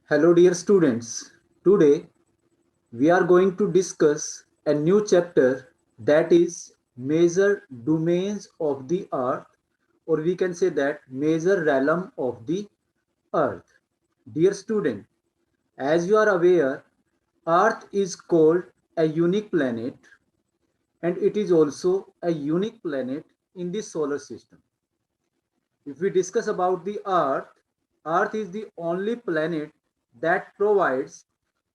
Hello, dear students. Today we are going to discuss a new chapter that is major domains of the earth, or we can say that major realm of the earth. Dear student, as you are aware, earth is called a unique planet and it is also a unique planet in the solar system. If we discuss about the earth, earth is the only planet that provides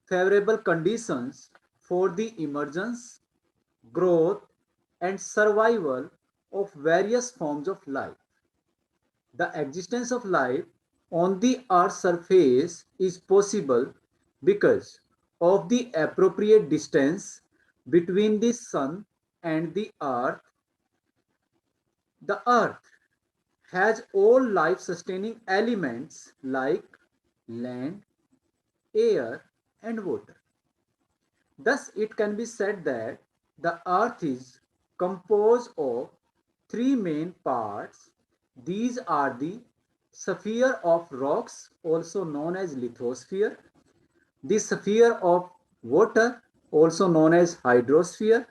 favorable conditions for the emergence, growth, and survival of various forms of life. The existence of life on the Earth's surface is possible because of the appropriate distance between the Sun and the Earth. The Earth has all life sustaining elements like land, air, and water. Thus, it can be said that the earth is composed of three main parts. These are the sphere of rocks, also known as lithosphere, the sphere of water, also known as hydrosphere,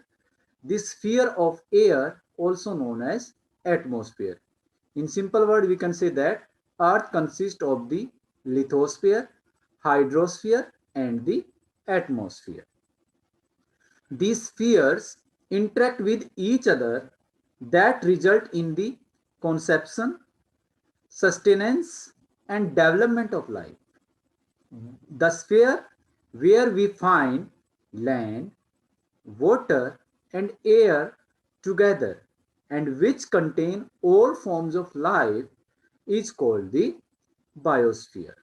the sphere of air, also known as atmosphere. In simple word, we can say that earth consists of the lithosphere, hydrosphere, and the atmosphere. These spheres interact with each other that result in the conception, sustenance, and development of life. The sphere where we find land, water, and air together and which contain all forms of life is called the biosphere.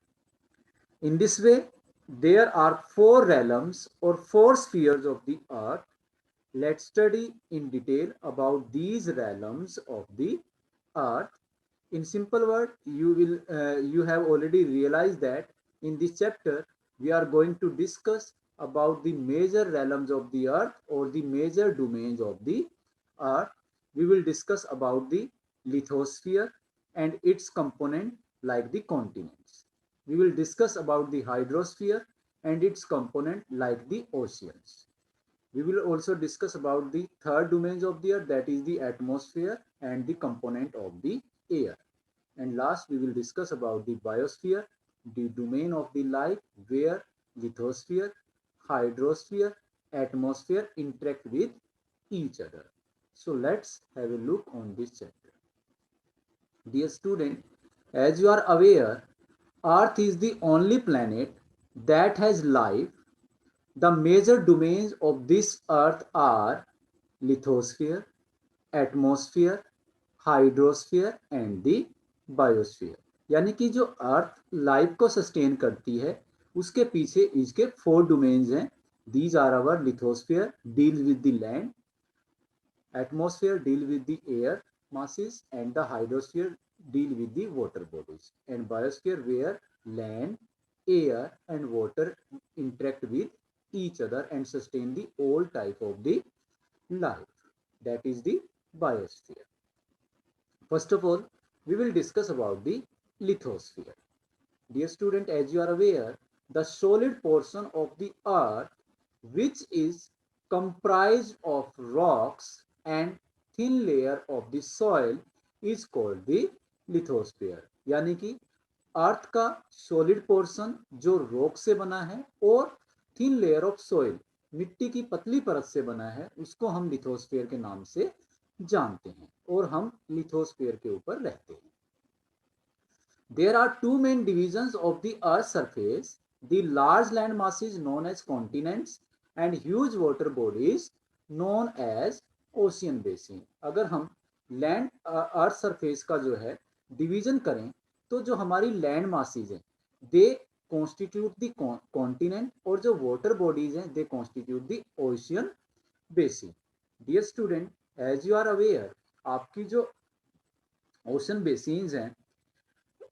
In this way, there are four realms or four spheres of the earth. Let's study in detail about these realms of the earth. In simple word, you have already realized that in this chapter we are going to discuss about the major realms of the earth or the major domains of the earth. We will discuss about the lithosphere and its component like the continents. We will discuss about the hydrosphere and its component like the oceans. We will also discuss about the third domains of the earth, that is the atmosphere and the component of the air. And last, we will discuss about the biosphere, the domain of the life where lithosphere, hydrosphere, atmosphere interact with each other. So let's have a look on this chapter. Dear student, as you are aware, Earth is the only planet that has life. The major domains of this earth are lithosphere, atmosphere, hydrosphere and the biosphere. यानी कि जो अर्थ life को sustain करती है उसके पीछे इसके four domains हैं। These are our lithosphere deal with the land, atmosphere deal with the air masses, and the hydrosphere deal with the water bodies, and biosphere where land, air, and water interact with each other and sustain the all type of the life. That is the biosphere. First of all, we will discuss about the lithosphere. Dear student, as you are aware, the solid portion of the earth which is comprised of rocks and thin layer of the soil is called the lithosphere. यानी कि अर्थ का solid portion जो rock से बना है और thin layer of soil मिट्टी की पतली परत से बना है उसको हम लिथोस्फीयर के नाम से जानते हैं और हम लिथोस्फीयर के ऊपर रहते हैं। There are two main divisions of the Earth's surface, the large land masses known as continents and huge water bodies known as ocean basin. अगर हम लैंड अर्थ सरफेस का जो है डिवीजन करें तो जो हमारी लैंड मासेस हैं दे कॉन्स्टिट्यूट द कॉन्टिनेंट और जो वाटर बॉडीज हैं they constitute the ocean basin. Dear student, as you are aware, आपकी जो ओशन बेसिन्स हैं,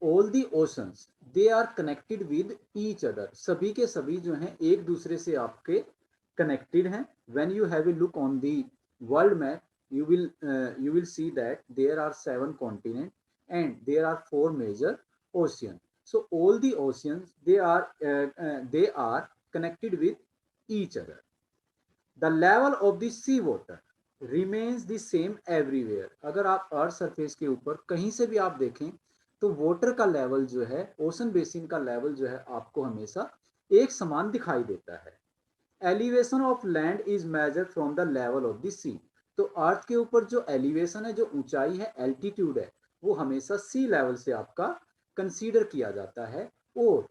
all the oceans they are connected with each other. सभी के सभी जो हैं एक दूसरे से आपके कनेक्टेड हैं। When you have a look on the world map you will see that there are 7 continents and there are 4 major oceans. So all the oceans, they are connected with each other. The level of the sea water remains the same everywhere. अगर आप earth surface के ऊपर कहीं से भी आप देखें तो वाटर का लेवल जो है, ओशन बेसिन का लेवल जो है, आपको हमेशा एक समान दिखाई देता है. Elevation of land is measured from the level of the sea. तो अर्थ के ऊपर जो एलिवेशन है, जो ऊंचाई है, एल्टीट्यूड है, वो हमेशा सी लेवल से आपका कंसीडर किया जाता है. और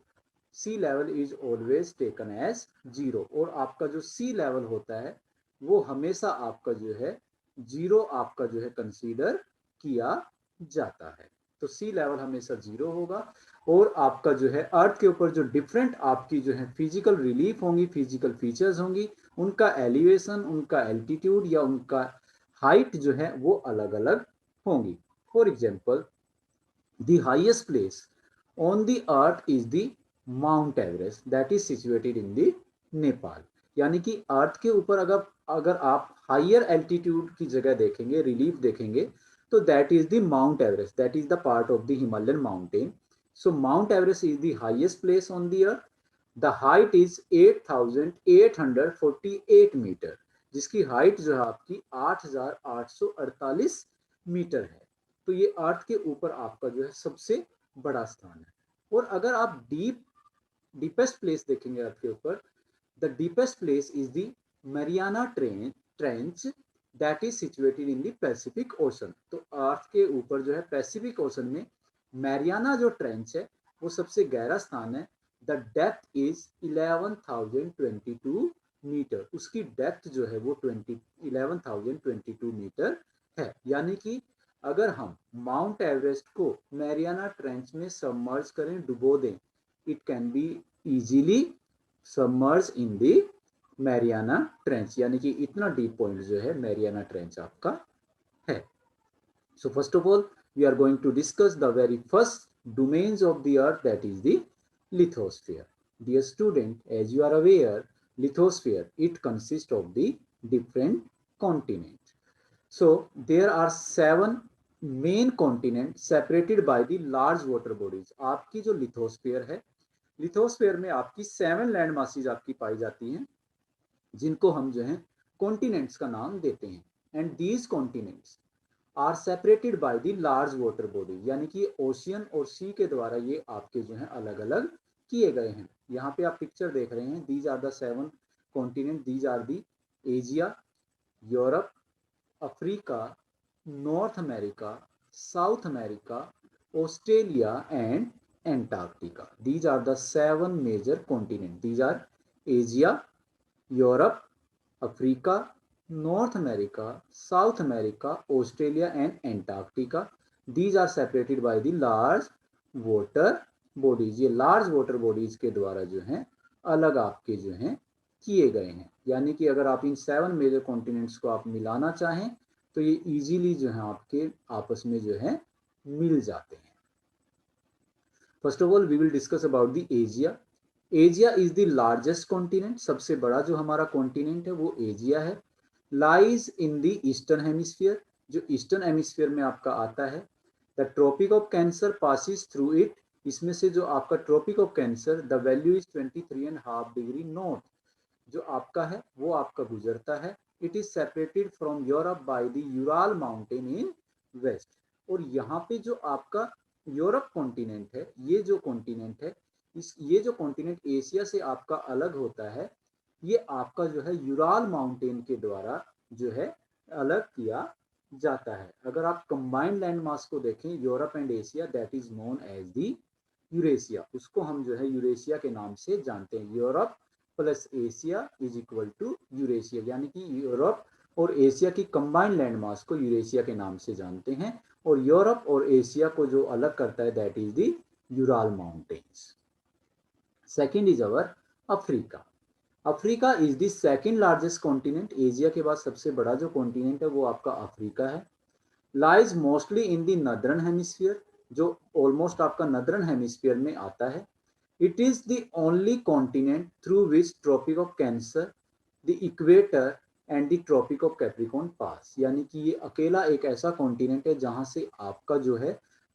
sea level is always taken as zero. और आपका जो सी लेवल होता है वो हमेशा आपका जो है जीरो आपका जो है कंसीडर किया जाता है. तो सी लेवल हमेशा जीरो होगा. और आपका जो है अर्थ के ऊपर जो डिफरेंट आपकी जो है फिजिकल रिलीफ होंगी, फिजिकल फीचर्स होंगी, उनका एलिवेशन, उनका एल्टीट्यूड या उनका हाइट जो है वो अलग अलग होंगी. For example, the highest place on the earth is the mount Everest that is situated in the Nepal. यानी कि अर्थ के ऊपर अगर अगर आप हाइयर एल्टीट्यूड की जगह देखेंगे, रिलीफ देखेंगे, तो that is the mount Everest, that is the part of the Himalayan mountain. So Mount Everest is the highest place on the earth. The height is 8,848 metre, जिसकी हाइट जो है आपकी 8,848 metre है. तो ये अर्थ के ऊपर आपका जो है सबसे बड़ा स्थान है. और अगर आप डीपेस्ट प्लेस देखेंगे अर्थ के ऊपर, the deepest place is the Mariana trench that is situated in the Pacific Ocean. तो अर्थ के ऊपर जो है पैसिफिक ओशन में मैरियाना जो ट्रेंच है वो सबसे गहरा स्थान है. The depth is 11,022 metre. उसकी डेप्थ जो है वो 11,022 मीटर है. यानी कि अगर हम माउंट एवरेस्ट को मैरियाना ट्रेंच में सबमर्ज करें, डुबो दें, it can be easily submerge in the Mariana trench. यानी कि इतना डीप पॉइंट जो है मैरियाना ट्रेंच आपका है. So first of all, we are going to discuss the very first domains of the earth, that is the lithosphere. Dear student, as you are aware, lithosphere, it consists of the different continents. So there are 7 main continents separated by the large water bodies. आपकी जो lithosphere है, lithosphere में आपकी 7 land masses आपकी पाई जाती हैं, जिनको हम जो है कॉन्टिनेंट्स का नाम देते हैं. And these continents are separated by the large water body. यानी कि ओशियन और सी के द्वारा ये आपके जो है अलग अलग किए गए हैं. यहाँ पे आप पिक्चर देख रहे हैं. These are the 7 continent. These are the Asia, Europe, Africa, North America, South America, Australia and Antarctica. These are the 7 major continent. These are Asia, Europe, Africa, North America, South America, Australia and Antarctica. These are separated by the large water bodies. ये large water bodies के द्वारा जो है अलग आपके जो है किए गए हैं. यानी कि अगर आप इन 7 मेजर कॉन्टिनेंट्स को आप मिलाना चाहें तो ये इजीली जो है आपके आपस में जो है मिल जाते हैं. First of all we will discuss about the Asia. Asia is the largest continent. सबसे बड़ा जो हमारा कॉन्टिनेंट है वो एशिया है. Lies in the eastern hemisphere, जो ईस्टर्न हेमिस्फीयर में आपका आता है. The Tropic of Cancer passes through it. इसमें से जो आपका Tropic of Cancer, the value is 23.5 degree north, जो आपका है वो आपका गुजरता है. It is separated from Europe by the Ural mountain in west. और यहाँ पे जो आपका यूरोप कॉन्टिनेंट है, ये जो कॉन्टिनेंट है, ये जो कॉन्टिनेंट एशिया से आपका अलग होता है, ये आपका जो है यूराल माउंटेन के द्वारा जो है अलग किया जाता है. अगर आप कंबाइंड लैंड मास को देखें, Europe and Asia, that is known as the Eurasia. उसको हम जो है यूरेशिया के नाम से जानते हैं. Europe plus Asia is equal to Eurasia. यानी कि यूरोप और एशिया की कंबाइंड लैंड मास को यूरेशिया के नाम से जानते हैं. और यूरोप और एशिया को जो अलग करता है that is the Ural mountains. Second is our Africa. Africa is the second largest continent. Asia के बाद सबसे बड़ा जो कॉन्टिनेंट है वो आपका अफ्रीका है. Lies mostly in the northern hemisphere, जो ऑलमोस्ट आपका नदर्न हेमिस्फीयर में आता है. It is the only continent through which Tropic of Cancer, the equator and the Tropic of Capricorn pass. यानी कि ये अकेला एक ऐसा कॉन्टिनेंट है जहां से आपका जो है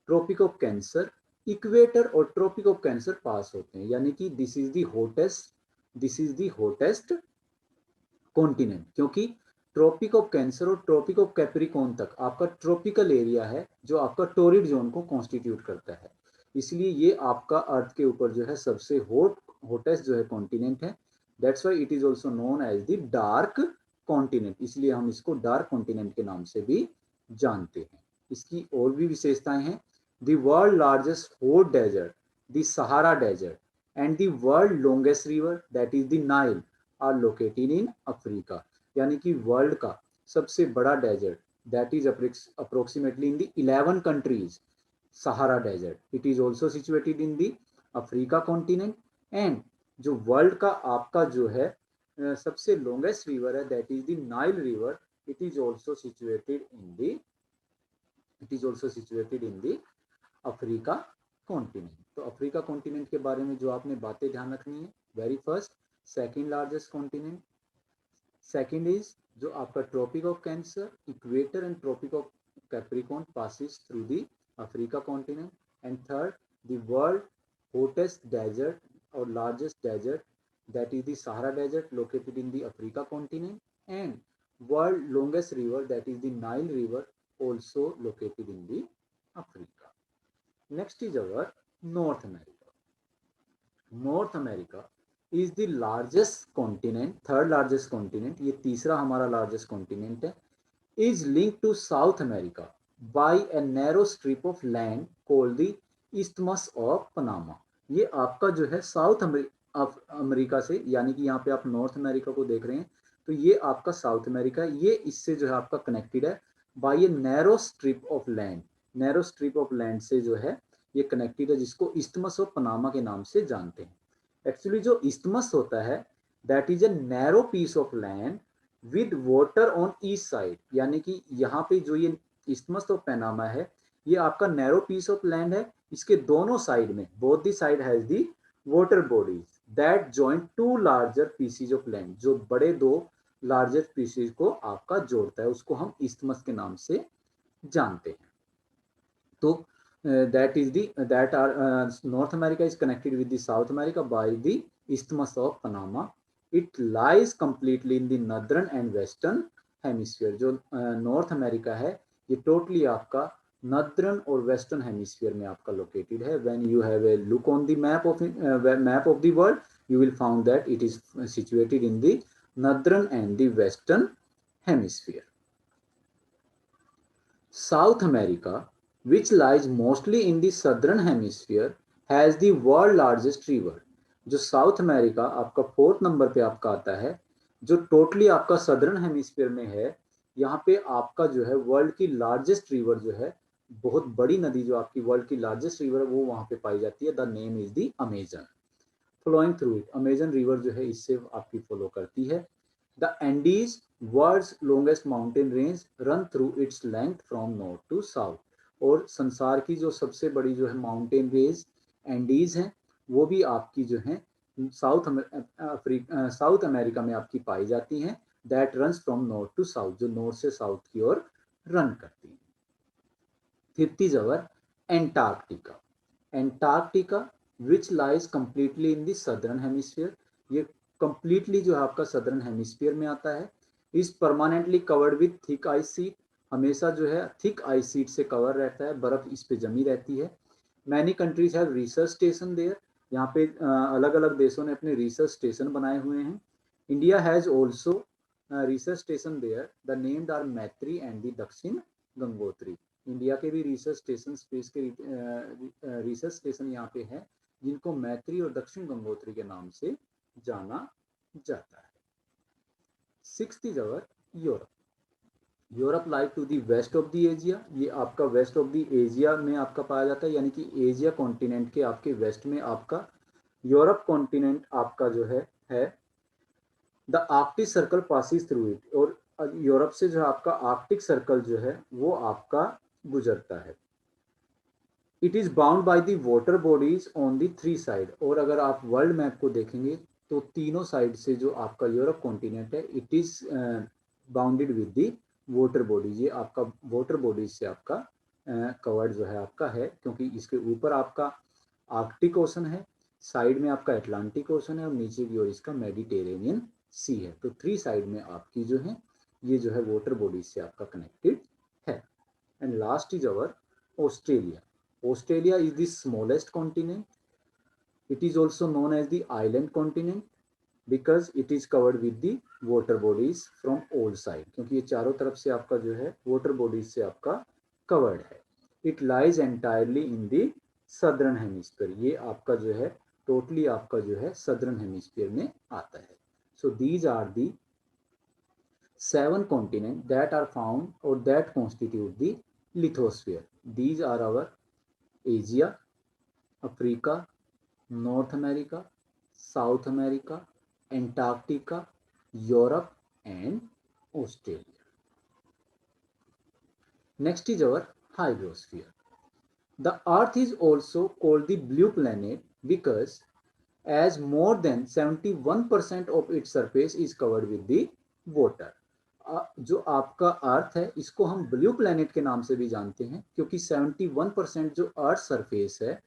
ट्रॉपिक ऑफ कैंसर, इक्वेटर और ट्रॉपिक ऑफ कैंसर पास होते हैं, यानी कि this is the hottest continent, क्योंकि ट्रॉपिक ऑफ कैंसर और ट्रॉपिक ऑफ कैप्रिकॉर्न तक आपका ट्रॉपिकल एरिया है जो आपका टोरिड जोन को कॉन्स्टिट्यूट करता है। इसलिए ये आपका अर्थ के ऊपर जो है सबसे होटेस्ट जो है कॉन्टिनेंट है। That's why it is also known as the dark continent, इसलिए हम इसको डार्क कॉन्टिनेंट के नाम से भी जानते हैं। इसकी और भी विशेषताएं हैं। The world largest hot desert, the Sahara desert and the world longest river that is the Nile are located in Africa, यानी कि वर्ल्ड का सबसे बड़ा desert that is approximately in the 11 countries, Sahara desert, it is also situated in the Africa continent. And जो world का आपका जो है सबसे लॉन्गेस्ट रिवर है that is the Nile river, it is also situated in the Africa continent. तो Africa continent के बारे में जो आपने बातें ध्यान रखनी है, very first second largest continent, second is जो आपका Tropic of Cancer, equator and Tropic of Capricorn passes through the Africa continent, and third the world hottest desert or largest desert that is the Sahara desert located in the Africa continent, and world longest river that is the Nile river also located in the Africa. Next is our North America. North America is the largest continent, third largest continent, ये तीसरा हमारा largest continent है, is linked to South America by a narrow strip of land called the Isthmus of Panama. ये आपका जो है south America से, यानी कि यहाँ पे आप नॉर्थ अमेरिका को देख रहे हैं, तो ये आपका साउथ अमेरिका है, ये इससे जो है आपका कनेक्टेड है by a narrow strip of land, narrow strip of land से जो है ये कनेक्टेड है, जिसको इस्थमस ऑफ पनामा के नाम से जानते हैं। एक्चुअली जो इस्थमस होता है that is a narrow piece of land with water on east side, यानी कि यहाँ पे जो ये इस्थमस ऑफ पनामा है ये आपका नैरो पीस ऑफ लैंड है, इसके दोनों साइड में both the side has the water bodies that join two larger pieces of land, जो बड़े दो लार्जर पीसीज को आपका जोड़ता है, उसको हम इस्थमस के नाम से जानते हैं। तो that are North America is connected with the South America by the Isthmus of Panama. It lies completely in the northern and western hemisphere. जो नॉर्थ अमेरिका है ये टोटली आपका नॉर्दर्न और वेस्टर्न हेमिस्फीयर में आपका लोकेटेड है। When you have a look on the map of the world you will find that it is situated in the northern and the western hemisphere. South America, which lies mostly in the southern hemisphere, has the world largest river. जो south America आपका fourth number पे आपका आता है, जो totally आपका southern hemisphere में है, यहाँ पे आपका जो है वर्ल्ड की लार्जेस्ट रिवर जो है, बहुत बड़ी नदी जो आपकी वर्ल्ड की लार्जेस्ट रिवर है वो वहाँ पे पाई जाती है। The name is the Amazon, flowing through it, Amazon river जो है इससे आपकी फॉलो करती है। The Andes, world's longest mountain range, run through its length from north to south, और संसार की जो सबसे बड़ी जो है माउंटेन रेंज एंडीज हैं वो भी आपकी जो है साउथ अमेरिका में आपकी पाई जाती हैं। That runs from north to south, जो नॉर्थ से साउथ की ओर रन करती हैं। Fifth is our Antarctica. Antarctica which lies completely in the southern hemisphere, ये कंप्लीटली जो है आपका सदर्न हेमिस्फीयर में आता है। Is permanently covered with thick ice sheet, हमेशा जो है थिक आइस शीट से कवर रहता है, बर्फ इस पे जमी रहती है। Many countries have research station there, यहाँ पे अलग अलग देशों ने अपने रिसर्च स्टेशन बनाए हुए हैं। India has also research station there, the named are Maitri and the Dakshin Gangotri. India के भी रिसर्च स्टेशन, स्पेस के रिसर्च स्टेशन यहाँ पे है, जिनको मैत्री और दक्षिण गंगोत्री के नाम से जाना जाता है। Sixth is our Europe. Europe like to the west of the Asia, ये आपका वेस्ट ऑफ द एशिया में आपका पाया जाता है, यानी कि एशिया कॉन्टिनेंट के आपके वेस्ट में आपका यूरोप कॉन्टिनेंट आपका जो है the Arctic circle passes through it, और यूरोप से जो आपका आर्कटिक सर्कल जो है वो आपका गुजरता है। It is bound by the water bodies on the three side, और अगर आप वर्ल्ड मैप को देखेंगे तो तीनों साइड से जो आपका यूरोप कॉन्टिनेंट है it is bounded with the water bodies, ये आपका वाटर बॉडीज से आपका कवर्ड जो है आपका है, क्योंकि इसके ऊपर आपका आर्कटिक ओशन है, साइड में आपका अटलांटिक ओशन है और नीचे की ओर इसका मेडिटेरेनियन सी है। तो 3 साइड में आपकी जो है ये जो है वाटर बॉडीज से आपका कनेक्टेड है। And last is our Australia. Australia is the smallest continent. It is also known as the island continent because it is covered with the water bodies from all side, क्योंकि ये चारों तरफ से आपका जो है water bodies से आपका covered है. It lies entirely in the southern hemisphere. ये आपका जो है totally आपका जो है southern hemisphere में आता है. So these are the 7 continents that are found or that constitute the lithosphere. These are our Asia, Africa, North America, South America, Antarctica, Europe and Australia. Next is our hydrosphere. The Earth is also called the blue planet because as more than 71% of its surface is covered with the water. जो आपका अर्थ है इसको हम blue planet के नाम से भी जानते हैं, क्योंकि 71% जो अर्थ सरफेस है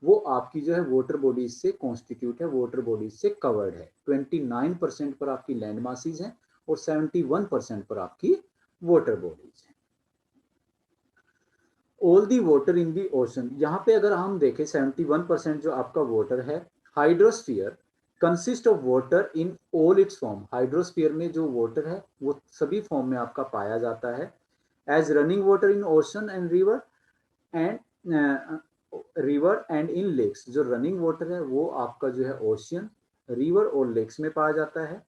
वो आपकी जो है वाटर बॉडीज से कॉन्स्टिट्यूट है, वाटर बॉडीज से कवर्ड है. 29% पर आपकी लैंड मासीज हैं और 71% पर आपकी वाटर बॉडीज हैं. All the water in the ocean, यहाँ पे अगर हम देखें 71% जो आपका वाटर है. Hydrosphere consist of water in all it's form. Hydrosphere में जो वाटर है वो सभी फॉर्म में आपका पाया जाता है. As running water in ocean and river and in lakes. जो रनिंग वाटर है वो आपका जो है ओशियन, रिवर और लेक्स में पाया जाता है.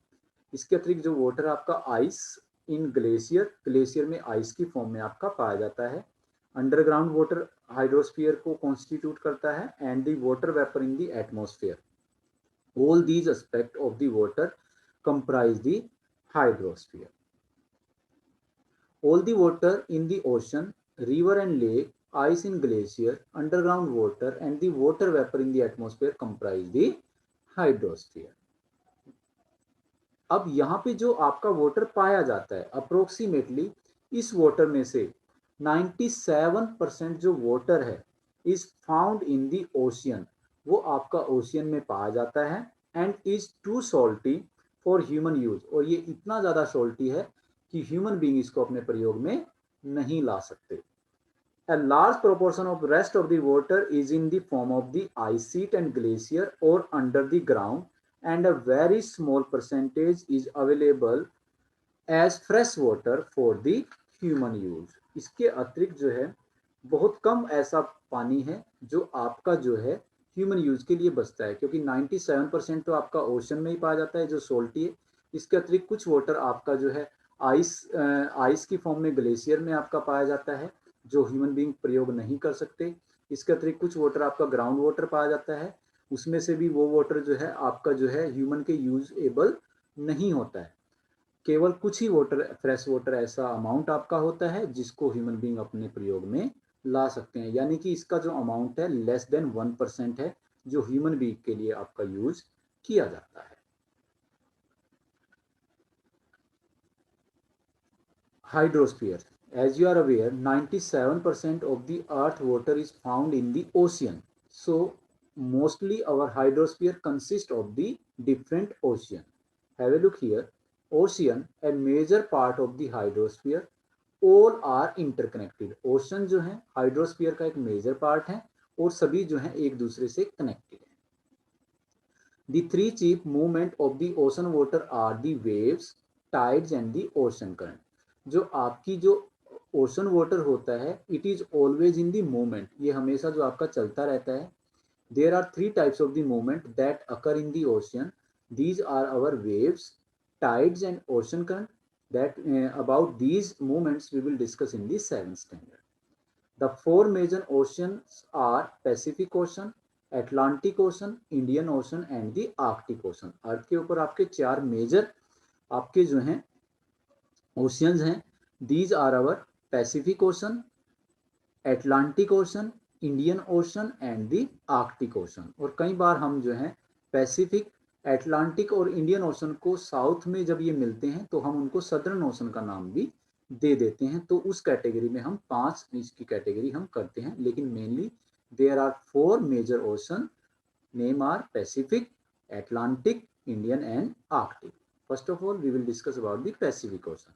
इसके अतिरिक्त जो वाटर आपका आइस इन ग्लेशियर, ग्लेशियर में आइस की फॉर्म में आपका पाया जाता है. अंडरग्राउंड वाटर हाइड्रोस्फीयर को कॉन्स्टिट्यूट करता है and the water vapour in the atmosphere. All these aspect of the water comprise the hydrosphere. All the water in the ocean, river and lake, ice in glacier, underground water and the water vapor in the atmosphere comprise the hydrosphere. अब यहाँ पे जो आपका water पाया जाता है approximately इस water में से 97% जो वाटर है is found in the ocean. वो आपका ओशियन में पाया जाता है and is too salty for human use. और ये इतना ज़्यादा सॉल्टी है कि ह्यूमन बीइंग इसको अपने प्रयोग में नहीं ला सकते. A large proportion of rest of the water is in the form of the ice sheet and glacier or under the ground, and a very small percentage is available as fresh water for the human use. इसके अतिरिक्त जो है बहुत कम ऐसा पानी है जो आपका जो है ह्यूमन यूज के लिए बचता है, क्योंकि 97% तो आपका ओशन में ही पाया जाता है जो सोल्टी है. इसके अतिरिक्त कुछ वाटर आपका जो है आइस की फॉर्म में ग्लेशियर में आपका पाया जाता है जो ह्यूमन बीइंग प्रयोग नहीं कर सकते. इसके अतिरिक्त कुछ वाटर आपका ग्राउंड वाटर पाया जाता है, उसमें से भी वो वाटर जो है आपका जो है ह्यूमन के यूजेबल नहीं होता है. केवल कुछ ही वाटर, फ्रेश वाटर ऐसा अमाउंट आपका होता है जिसको ह्यूमन बीइंग अपने प्रयोग में ला सकते हैं. यानी कि इसका जो अमाउंट है लेस देन 1% है जो ह्यूमन बीइंग के लिए आपका यूज किया जाता है. Hydrosphere. As you are aware, 97% of the earth water is found in the ocean. So mostly our hydrosphere consists of the different ocean. Have a look here. Ocean, a major part of the hydrosphere. All are interconnected. Ocean जो है hydrosphere का एक major part है और सभी जो है एक दूसरे से connected है. The three chief movement of the ocean water are the waves, tides and the ocean current. जो आपकी जो ओशन वाटर होता है it is always in the movement. ये हमेशा जो आपका चलता रहता है. There are 3 types of the movement that occur in the ocean. These are our waves, tides and ocean current. That about these movements we will discuss in the 7th standard. The 4 major oceans are Pacific ocean, Atlantic ocean, Indian ocean and the Arctic ocean. Earth के ऊपर आपके 4 major आपके जो हैं oceans हैं. These are our Pacific Ocean, Atlantic Ocean, Indian ocean and the Arctic Ocean. और कई बार हम जो है पैसिफिक, एटलांटिक और इंडियन ओशन को साउथ में जब ये मिलते हैं तो हम उनको सदर्न ओशन का नाम भी दे देते हैं, तो उस कैटेगरी में हम 5 इसकी कैटेगरी हम करते हैं, लेकिन mainly there are 4 major ocean, name are Pacific, Atlantic, Indian and Arctic. First of all, we will discuss about the Pacific Ocean.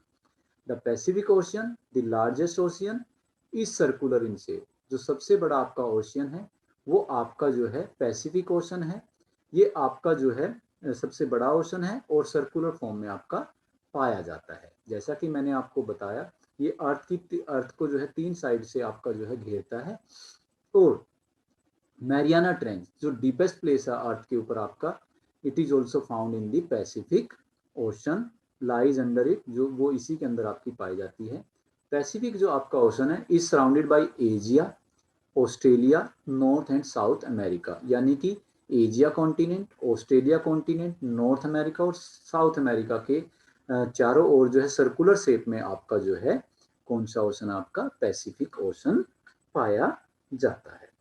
The Pacific Ocean, the largest ocean, is circular in shape. जो सबसे बड़ा आपका ocean है वो आपका जो है Pacific ocean है। ये आपका जो है सबसे बड़ा ओशन है और सर्कुलर फॉर्म में आपका पाया जाता है। जैसा कि मैंने आपको बताया, ये अर्थ को जो है 3 साइड से आपका जो है घेरता है। और मैरियाना ट्रेंच जो डीपेस्ट प्लेस है अर्थ के ऊपर आपका, it is also found in the Pacific ocean, lies under it, जो वो इसी के अंदर आपकी पाई जाती है। पैसिफिक जो आपका ओशन है is surrounded bye Asia, Australia, north and south America, यानी कि Asia continent, Australia continent, north America और साउथ अमेरिका के चारों ओर जो है सर्कुलर शेप में आपका जो है कौन सा ओशन आपका पैसिफिक ओशन पाया जाता है।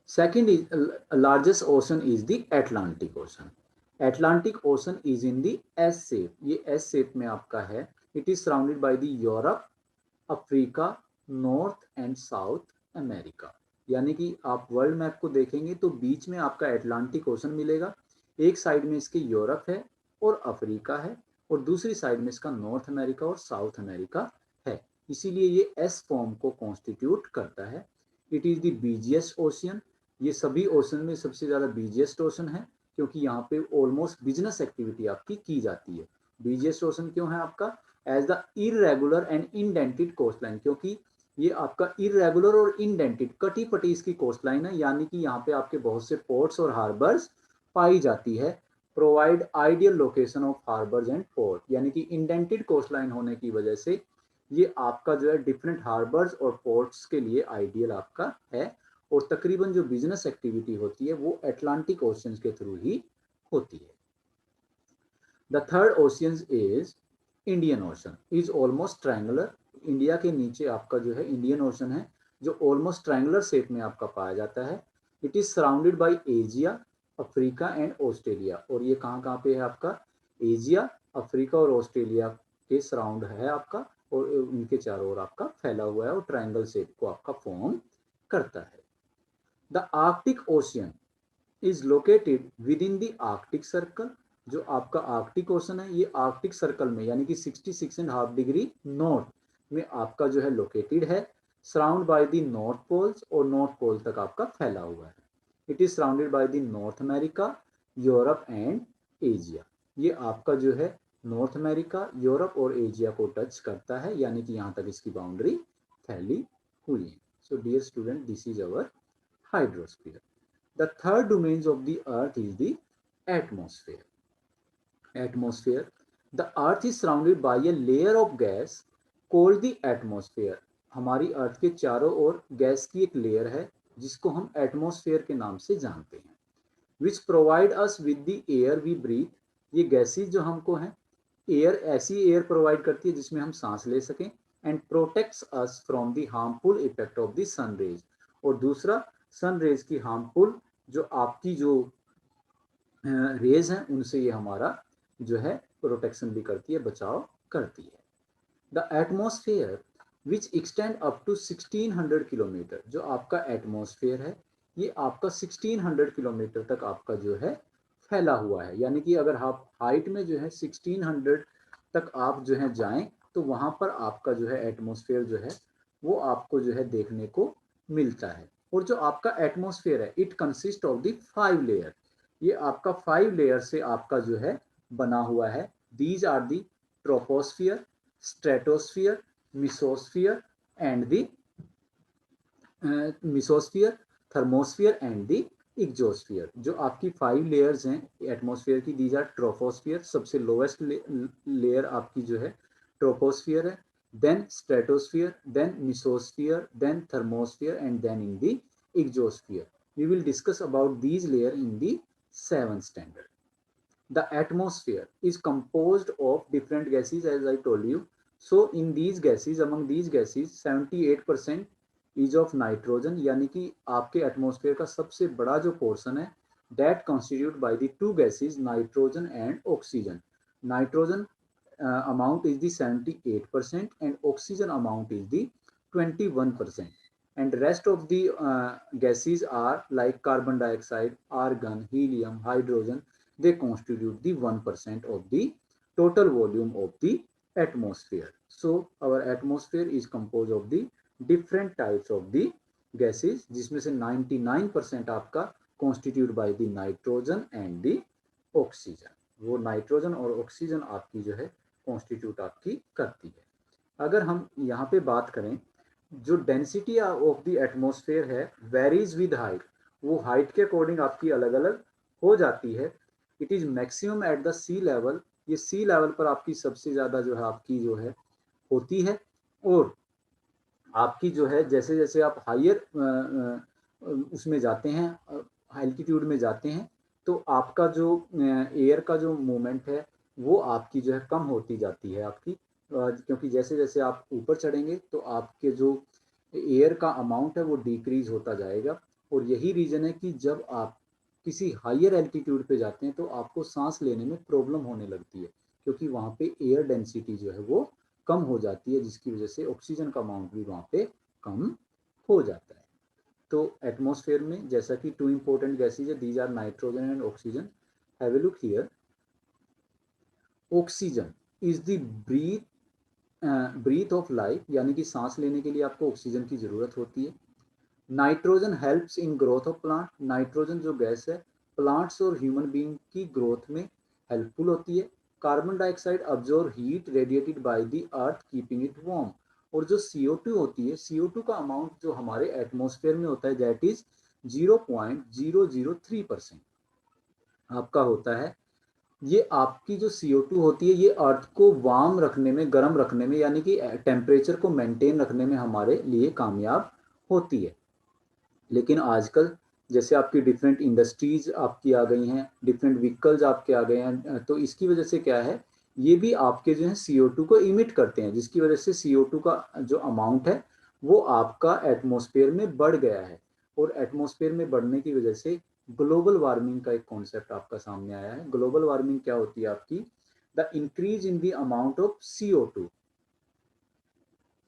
Second is largest ocean is the Atlantic Ocean. Atlantic Ocean is in the S shape. ये S shape में आपका है। It is surrounded by the Europe, Africa, north and south America. यानी कि आप वर्ल्ड मैप को देखेंगे तो बीच में आपका एटलांटिक ओशन मिलेगा, एक साइड में इसके यूरोप है और अफ्रीका है, और दूसरी साइड में इसका नॉर्थ अमेरिका और साउथ अमेरिका है। इसीलिए ये एस फॉर्म को कॉन्स्टिट्यूट करता है। It is the busiest ocean. ये सभी ओशन में सबसे ज़्यादा बिजिएस्ट ओशन है, क्योंकि यहाँ पे ऑलमोस्ट बिजनेस एक्टिविटी आपकी की जाती है। बिजिएस्ट ओशन क्यों है आपका? As the irregular and indented coast line, क्योंकि ये आपका इरेगुलर और इंडेंटेड कटी पटी इसकी कोस्ट लाइन है, यानी कि यहाँ पे आपके बहुत से पोर्ट्स और हार्बर्स पाई जाती है। Provide ideal location of harbours and port, यानी कि इंडेंटेड कोस्ट लाइन होने की वजह से ये आपका जो है डिफरेंट हार्बर्स और पोर्ट्स के लिए आइडियल आपका है। और तकरीबन जो बिजनेस एक्टिविटी होती है वो एटलांटिक ओशियन के थ्रू ही होती है। The third ocean is Indian ocean, is almost triangular. India के नीचे आपका जो है इंडियन ओशन है, जो ऑलमोस्ट ट्रायंगुलर शेप में आपका पाया जाता है। It is surrounded bye Asia, Africa and Australia. और ये कहाँ कहाँ पे है आपका? एशिया, अफ्रीका और ऑस्ट्रेलिया के सराउंड है आपका, और उनके चारों ओर आपका फैला हुआ है और ट्रायंगल शेप को आपका फॉर्म करता है। The Arctic ocean is located with in the Arctic circle. जो आपका आर्कटिक ओशन है ये आर्कटिक सर्कल में, यानी कि 66.5 डिग्री नॉर्थ में आपका जो है लोकेटेड है, surround by the north poles, और नॉर्थ पोल तक आपका फैला हुआ है। It is surrounded by the North America, Europe and Asia. ये आपका जो है नॉर्थ अमेरिका, यूरोप और एशिया को टच करता है, यानी कि यहाँ तक इसकी बाउंड्री फैली हुई है। So dear student, this is our hydrosphere. The third domain of the earth is the atmosphere. Atmosphere. The earth is surrounded by a layer of gas called the atmosphere. हमारी अर्थ के चारों ओर गैस की एक layer है जिसको हम atmosphere के नाम से जानते हैं। Which provide us with the air we breathe. ये गैसेज जो हमको हैं, एयर ऐसी एयर प्रोवाइड करती है जिसमें हम सांस ले सकें, and protects us from the harmful effect of the sun rays. और दूसरा, सन रेज की हार्मफुल जो आपकी जो रेज हैं उनसे ये हमारा जो है प्रोटेक्शन भी करती है, बचाव करती है। The atmosphere which extend up to 1600 kilometre. जो आपका एटमॉस्फेयर है ये आपका 1600 किलोमीटर तक आपका जो है फैला हुआ है, यानी कि अगर आप हाइट में जो है 1600 तक आप जो है जाएं तो वहां पर आपका जो है एटमॉस्फेयर जो है वो आपको जो है देखने को मिलता है। और जो आपका एटमॉस्फेयर है it consist of the 5 layer. ये आपका 5 लेयर से आपका जो है बना हुआ है। These are the troposphere, stratosphere, mesosphere and the mesosphere, thermosphere and the exosphere. जो आपकी 5 लेयर्स हैं एटमॉस्फेयर की, दीज आर ट्रोपोस्फियर, सबसे लोएस्ट लेयर आपकी जो है ट्रोपोस्फियर है, then stratosphere, then mesosphere, then thermosphere, and then in the exosphere. We will discuss about these layers in the 7th standard. The atmosphere is composed of different gases, as I told you. So in these gases, among these gases 78% is of nitrogen, यानी कि आपके atmosphere का सबसे बड़ा जो portion है that constitute by the two gases nitrogen and oxygen. Nitrogen amount is the 78% and oxygen amount is the 21%, and rest of the gases are like carbon dioxide, argon, helium, hydrogen. They constitute the 1% of the total volume of the atmosphere. So our atmosphere is composed of the different types of the gases, जिसमें से 99% आपका constitute by the nitrogen and the oxygen. वो nitrogen और oxygen आपकी जो है constitute आपकी करती है. अगर हम यहाँ पे बात करें, जो डेंसिटी ऑफ द एटमॉस्फेयर है वेरीज विद हाइट, वो हाइट के अकॉर्डिंग आपकी अलग अलग हो जाती है. It is maximum at the sea level, ये सी लेवल पर आपकी सबसे ज्यादा जो है आपकी जो है होती है. और आपकी जो है जैसे जैसे आप हायर उसमें जाते हैं, एल्टीट्यूड में जाते हैं, तो आपका जो एयर का जो मूवमेंट है वो आपकी जो है कम होती जाती है आपकी, क्योंकि जैसे जैसे आप ऊपर चढ़ेंगे तो आपके जो एयर का अमाउंट है वो डिक्रीज होता जाएगा. और यही रीजन है कि जब आप किसी हायर एल्टीट्यूड पे जाते हैं तो आपको सांस लेने में प्रॉब्लम होने लगती है, क्योंकि वहाँ पे एयर डेंसिटी जो है वो कम हो जाती है, जिसकी वजह से ऑक्सीजन का अमाउंट भी वहाँ पे कम हो जाता है. तो एटमॉस्फेयर में जैसा कि टू इंपॉर्टेंट गैसेज है, these are nitrogen and oxygen. Have a look here. Oxygen is the breath of life, यानी कि सांस लेने के लिए आपको ऑक्सीजन की जरूरत होती है. Nitrogen helps in growth of plant, nitrogen जो गैस है प्लांट्स और ह्यूमन बीइंग की ग्रोथ में हेल्पफुल होती है. Carbon dioxide absorb heat radiated by the earth keeping it warm. और जो CO2 होती है, CO2 का अमाउंट जो हमारे एटमॉस्फेयर में होता है दैट इज 0.003% आपका होता है. ये आपकी जो CO2 होती है ये अर्थ को वार्म रखने में, गर्म रखने में, यानी कि टेम्परेचर को मेंटेन रखने में हमारे लिए कामयाब होती है. लेकिन आजकल जैसे आपकी डिफरेंट इंडस्ट्रीज आपकी आ गई हैं, डिफरेंट व्हीकल्स आपके आ गए हैं, तो इसकी वजह से क्या है, ये भी आपके जो है CO2 को इमिट करते हैं, जिसकी वजह से CO2 का जो अमाउंट है वो आपका एटमॉस्फेयर में बढ़ गया है. और एटमॉस्फेयर में बढ़ने की वजह से ग्लोबल वार्मिंग का एक कॉन्सेप्ट आपका सामने आया है. ग्लोबल वार्मिंग क्या होती है आपकी, the increase in the amount of CO2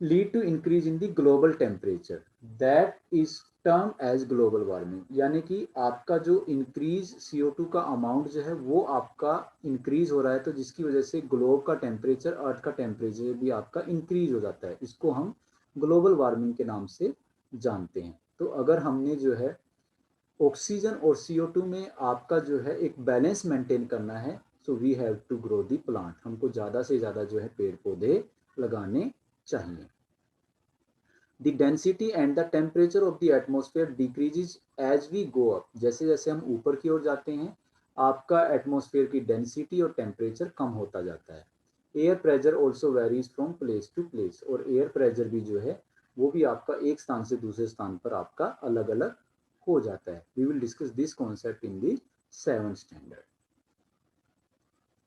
lead to increase in the global temperature, that is term as global warming. यानी कि आपका जो इंक्रीज CO2 का अमाउंट जो है वो आपका इंक्रीज हो रहा है, तो जिसकी वजह से ग्लोब का टेम्परेचर, अर्थ का टेम्परेचर भी आपका इंक्रीज हो जाता है. इसको हम ग्लोबल वार्मिंग के नाम से जानते हैं. तो अगर हमने जो है ऑक्सीजन और CO2 में आपका जो है एक बैलेंस मेंटेन करना है, so we have to grow the plant. हमको ज़्यादा से ज़्यादा जो है पेड़ पौधे लगाने चाहिए. The density and the temperature of the atmosphere decreases as we go up. जैसे जैसे हम ऊपर की ओर जाते हैं आपका एटमॉस्फेयर की डेंसिटी और टेम्परेचर कम होता जाता है. Air pressure also varies from place to place. और एयर प्रेशर भी जो है वो भी आपका एक स्थान से दूसरे स्थान पर आपका अलग अलग हो जाता है. We will discuss this concept in the 7th standard.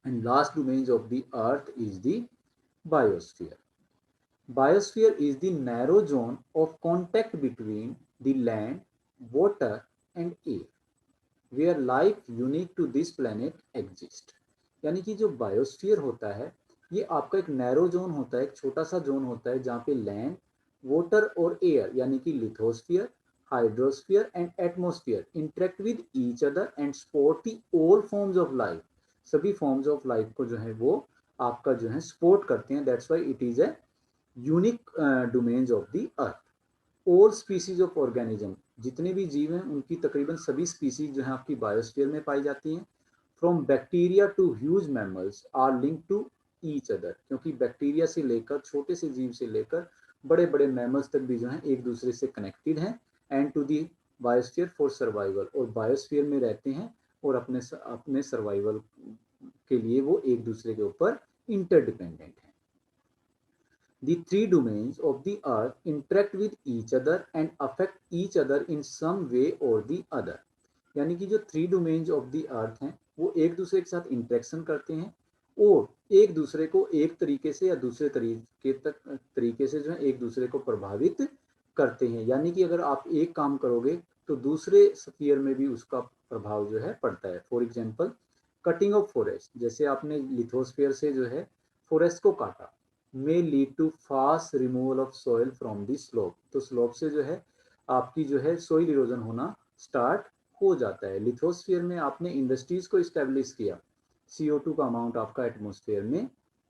And last domain of the earth is the biosphere. Biosphere is the narrow zone of contact between the land, water and air, where life unique to this planet exist. यानी कि जो biosphere होता है ये आपका एक narrow zone होता है, एक छोटा सा जोन होता है जहाँ पे लैंड, वाटर और एयर यानी कि lithosphere, hydrosphere and atmosphere interact with each other and support the all forms of life. सभी फॉर्म्स ऑफ लाइफ को जो है वो आपका जो है सपोर्ट करते हैं. That's why it is a unique domains of the earth. All species of organism, जितने भी जीव हैं उनकी तकरीबन सभी स्पीसीज जो है आपकी बायोस्फीयर में पाई जाती हैं. From bacteria to huge mammals are link to each other, क्योंकि बैक्टीरिया से लेकर, छोटे से जीव से लेकर बड़े बड़े मैमल्स तक भी जो है एक दूसरे से कनेक्टेड हैं. And to the biosphere for survival, और बायोस्फीयर में रहते हैं और अपने सर्वाइवल के लिए वो एक दूसरे के ऊपर इंटरडिपेंडेंट हैं. The three domains of the earth interact with each other and affect each other in some way or the other. यानी कि जो थ्री डोमेन्स ऑफ द अर्थ हैं वो एक दूसरे के साथ इंटरेक्शन करते हैं और एक दूसरे को एक तरीके से या दूसरे तरीके से जो है एक दूसरे को प्रभावित करते हैं. यानी कि अगर आप एक काम करोगे तो दूसरे स्फीयर में भी उसका प्रभाव जो है पड़ता है. For example cutting of forest, जैसे आपने लिथोस्फीयर से जो है फॉरेस्ट को काटा, may lead to fast removal of soil from the slope। तो स्लोप से जो है आपकी जो है सोइल इरोजन होना स्टार्ट हो जाता है। लिथोस्फीयर में आपने इंडस्ट्रीज को इस्टेब्लिश किया, CO2 का अमाउंट आपका एटमॉस्फेयर में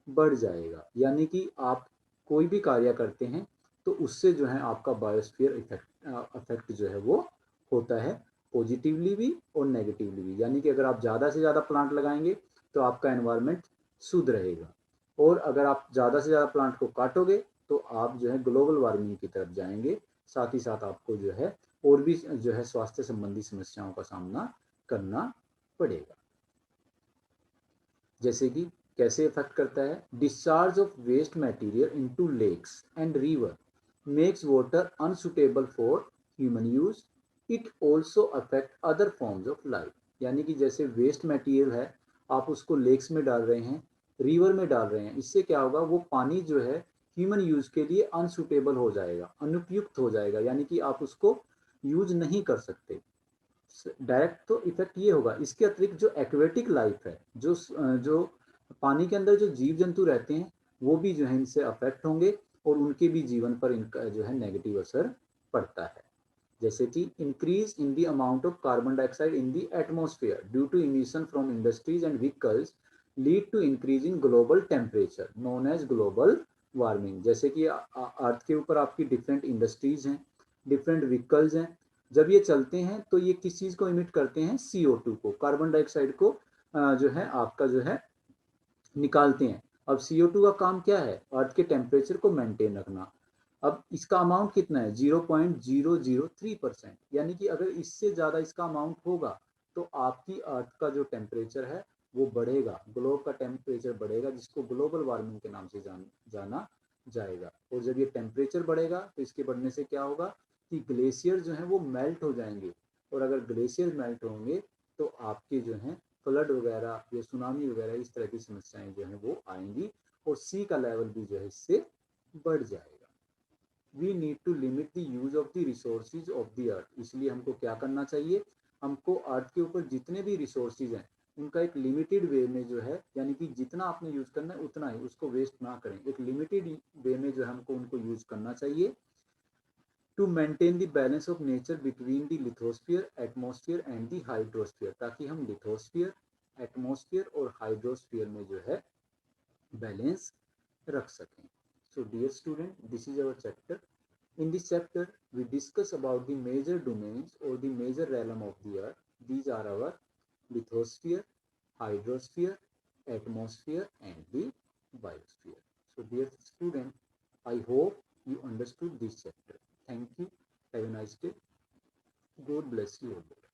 बढ़ जाएगा। यानी कि आप कोई भी कार्य करते हैं तो उससे जो है आपका बायोस्फीयर इफेक्ट जो है वो होता है, पॉजिटिवली भी और नेगेटिवली भी। यानी कि अगर आप ज़्यादा से ज़्यादा प्लांट लगाएंगे तो आपका एनवायरनमेंट शुद्ध रहेगा, और अगर आप ज़्यादा से ज़्यादा प्लांट को काटोगे तो आप जो है ग्लोबल वार्मिंग की तरफ जाएंगे। साथ ही साथ आपको जो है और भी जो है स्वास्थ्य संबंधी समस्याओं का सामना करना पड़ेगा। जैसे कि कैसे इफेक्ट करता है, discharge of waste material into lakes and river makes water unsuitable for human use. It also affect other forms of life. यानी कि जैसे वेस्ट मटेरियल है, आप उसको लेक्स में डाल रहे हैं, रिवर में डाल रहे हैं, इससे क्या होगा, वो पानी जो है ह्यूमन यूज के लिए अनसुटेबल हो जाएगा, अनुपयुक्त हो जाएगा। यानी कि आप उसको यूज नहीं कर सकते। डायरेक्ट तो इफेक्ट ये होगा। इसके अतिरिक्त जो एक्वेटिक लाइफ है, जो पानी के अंदर जो जीव जंतु रहते हैं, वो भी जो है इनसे अफेक्ट होंगे और उनके भी जीवन पर इनका जो है नेगेटिव असर पड़ता है। जैसे कि increase in the amount of carbon dioxide in the atmosphere due to emission from industries and vehicles lead to increase in global temperature known as global warming. जैसे कि अर्थ के ऊपर आपकी डिफरेंट इंडस्ट्रीज हैं, डिफरेंट व्हीकल्स हैं, जब ये चलते हैं तो ये किस चीज को इमिट करते हैं, CO2 को, कार्बन डाइऑक्साइड को जो है आपका जो है निकालते हैं। अब CO2 का काम क्या है, अर्थ के टेम्परेचर को मेंटेन रखना। अब इसका अमाउंट कितना है, 0.003%। यानी कि अगर इससे ज्यादा इसका अमाउंट होगा तो आपकी अर्थ का जो टेम्परेचर है वो बढ़ेगा, ग्लोब का टेम्परेचर बढ़ेगा, जिसको ग्लोबल वार्मिंग के नाम से जाना जाएगा। और जब ये टेम्परेचर बढ़ेगा तो इसके बढ़ने से क्या होगा कि ग्लेशियर जो है वो मेल्ट हो जाएंगे, और अगर ग्लेशियर मेल्ट होंगे तो आपके जो है फ्लड वगैरह या सुनामी वगैरह इस तरह की समस्याएं जो है वो आएंगी, और सी का लेवल भी जो है इससे बढ़ जाएगा। We need to limit the use of the resources of the earth. इसलिए हमको क्या करना चाहिए, हमको अर्थ के ऊपर जितने भी रिसोर्सेज हैं उनका एक लिमिटेड वे में जो है, यानी कि जितना आपने यूज करना है उतना ही, उसको वेस्ट ना करें, एक लिमिटेड वे में जो है हमको उनको यूज करना चाहिए। To maintain the balance of nature between the lithosphere, atmosphere and the hydrosphere, ताकि हम लिथोस्फीयर, एटमॉस्फेयर और हाइड्रोस्फीयर में जो है बैलेंस रख सकें। So dear student, this is our chapter. In this chapter, we discuss about the major domains or the major realm of the earth. These are our lithosphere, hydrosphere, atmosphere and the biosphere. So dear student, I hope you understood this chapter. Thank you. Have a nice day. God bless you all.